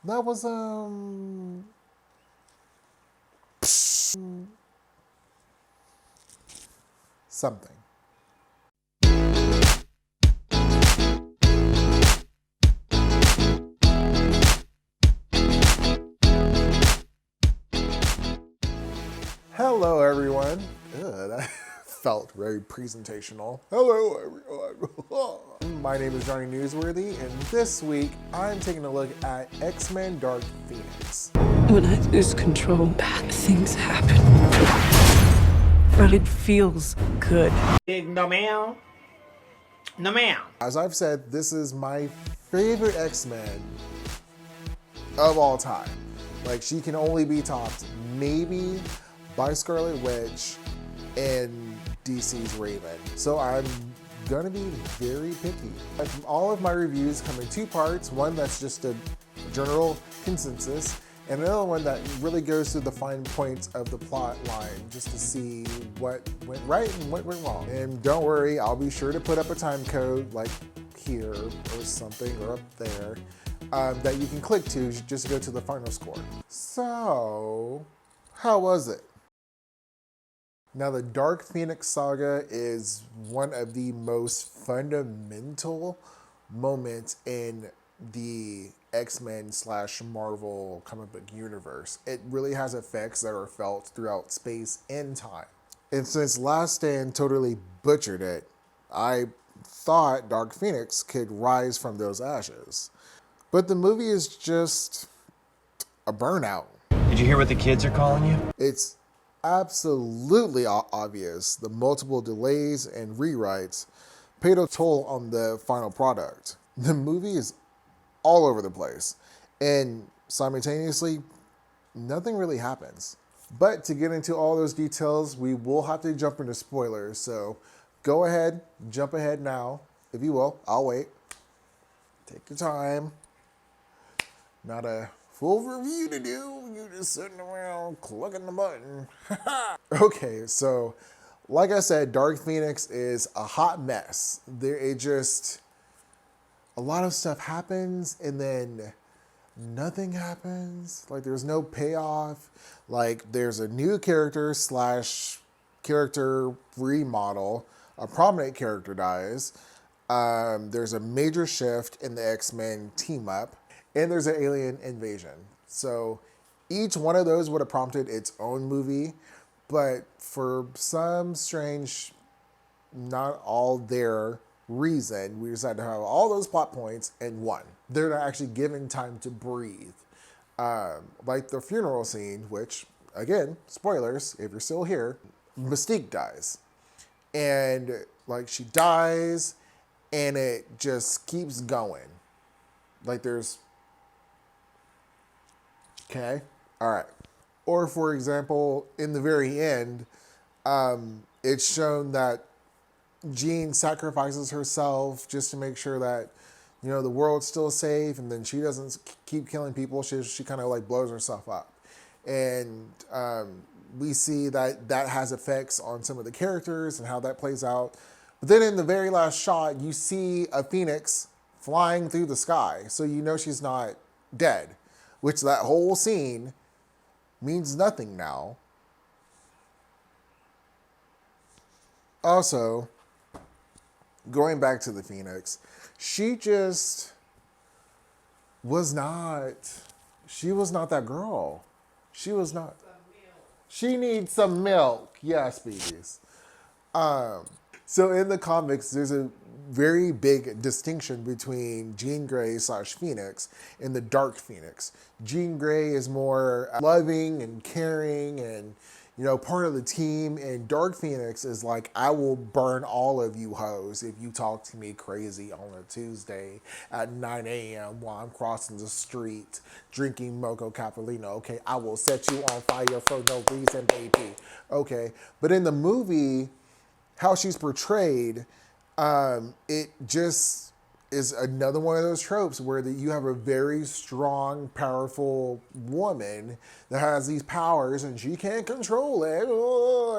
That was something. Hello, everyone. That felt very presentational. Hello, everyone. My name is Johnnie Newsworthy, and this week I'm taking a look at X-Men Dark Phoenix. When I lose control, bad things happen. But it feels good. No ma'am. No ma'am. As I've said, this is my favorite X-Men of all time. Like, she can only be topped maybe by Scarlet Witch and DC's Raven. So I'm gonna be very picky. All of my reviews come in two parts. One that's just a general consensus, and another one that really goes through the fine points of the plot line just to see what went right and what went wrong. And don't worry, I'll be sure to put up a time code like here or something or up there that you can click to just to go to the final score. So, how was it? Now, the Dark Phoenix saga is one of the most fundamental moments in the X-Men / Marvel comic book universe. It really has effects that are felt throughout space and time. And since Last Stand totally butchered it, I thought Dark Phoenix could rise from those ashes. But the movie is just a burnout. Did you hear what the kids are calling you? It's absolutely obvious the multiple delays and rewrites paid a toll on the final product. The movie is all over the place, and simultaneously, nothing really happens. But to get into all those details, we will have to jump into spoilers, so go ahead, jump ahead now, if you will. I'll wait. Take your time. Not a full review to do. You're just sitting around clicking the button. Okay, so like I said, Dark Phoenix is a hot mess. A lot of stuff happens and then nothing happens. Like, there's no payoff. Like, there's a new character / character remodel. A prominent character dies. There's a major shift in the X-Men team up. And there's an alien invasion. So each one of those would have prompted its own movie, but for some strange, not all there reason, we decided to have all those plot points in one. They're not actually given time to breathe. Like the funeral scene, which, again, spoilers, if you're still here, Mystique dies. And like, she dies and it just keeps going. Like, there's okay, all right. Or for example, in the very end, it's shown that Jean sacrifices herself just to make sure that, you know, the world's still safe, and then she doesn't keep killing people. She kind of like blows herself up. And we see that that has effects on some of the characters and how that plays out. But then in the very last shot, you see a phoenix flying through the sky. So you know she's not dead, which that whole scene means nothing now. Also, going back to the Phoenix, she just was not that girl. She was not. She needs some milk. Yes, babies. So in the comics, there's a very big distinction between Jean Grey / Phoenix and the Dark Phoenix. Jean Grey is more loving and caring and, you know, part of the team. And Dark Phoenix is like, I will burn all of you hoes if you talk to me crazy on a Tuesday at 9 a.m. while I'm crossing the street drinking Mocha Cappuccino. Okay, I will set you on fire for no reason, baby. Okay, but in the movie, how she's portrayed, it just is another one of those tropes where you have a very strong, powerful woman that has these powers and she can't control it,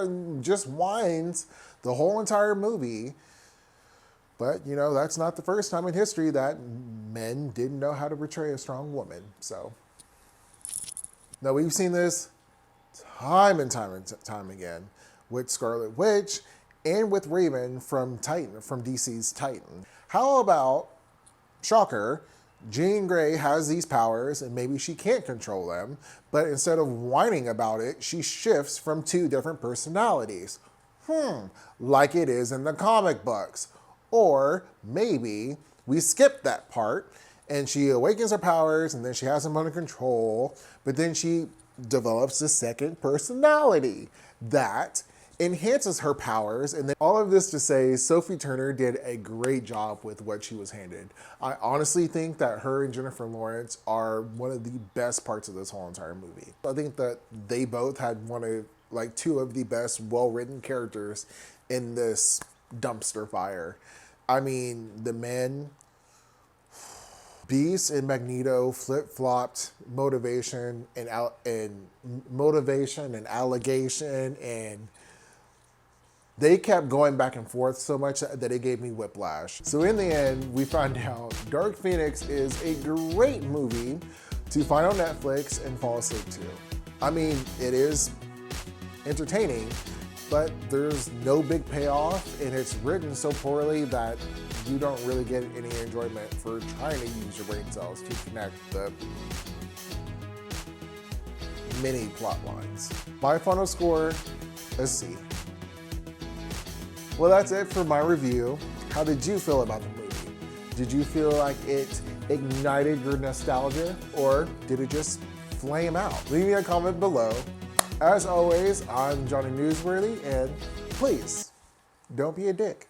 and just whines the whole entire movie. But, you know, that's not the first time in history that men didn't know how to portray a strong woman. So, now we've seen this time and time again with Scarlet Witch and with Raven from DC's Titan. How about, shocker, Jean Grey has these powers and maybe she can't control them, but instead of whining about it, she shifts from 2 different personalities. Like it is in the comic books. Or maybe we skip that part and she awakens her powers and then she has them under control, but then she develops a second personality that enhances her powers. And then all of this to say, Sophie Turner did a great job with what she was handed. I honestly think that her and Jennifer Lawrence are one of the best parts of this whole entire movie. I think that they both had like 2 of the best well-written characters in this dumpster fire. I mean, the men, Beast and Magneto flip-flopped motivation and allegation, and they kept going back and forth so much that it gave me whiplash. So in the end, we found out Dark Phoenix is a great movie to find on Netflix and fall asleep to. I mean, it is entertaining, but there's no big payoff, and it's written so poorly that you don't really get any enjoyment for trying to use your brain cells to connect the many plot lines. My final score, a C. Well, that's it for my review. How did you feel about the movie? Did you feel like it ignited your nostalgia, or did it just flame out? Leave me a comment below. As always, I'm Johnnie Newsworthy, and please, don't be a dick.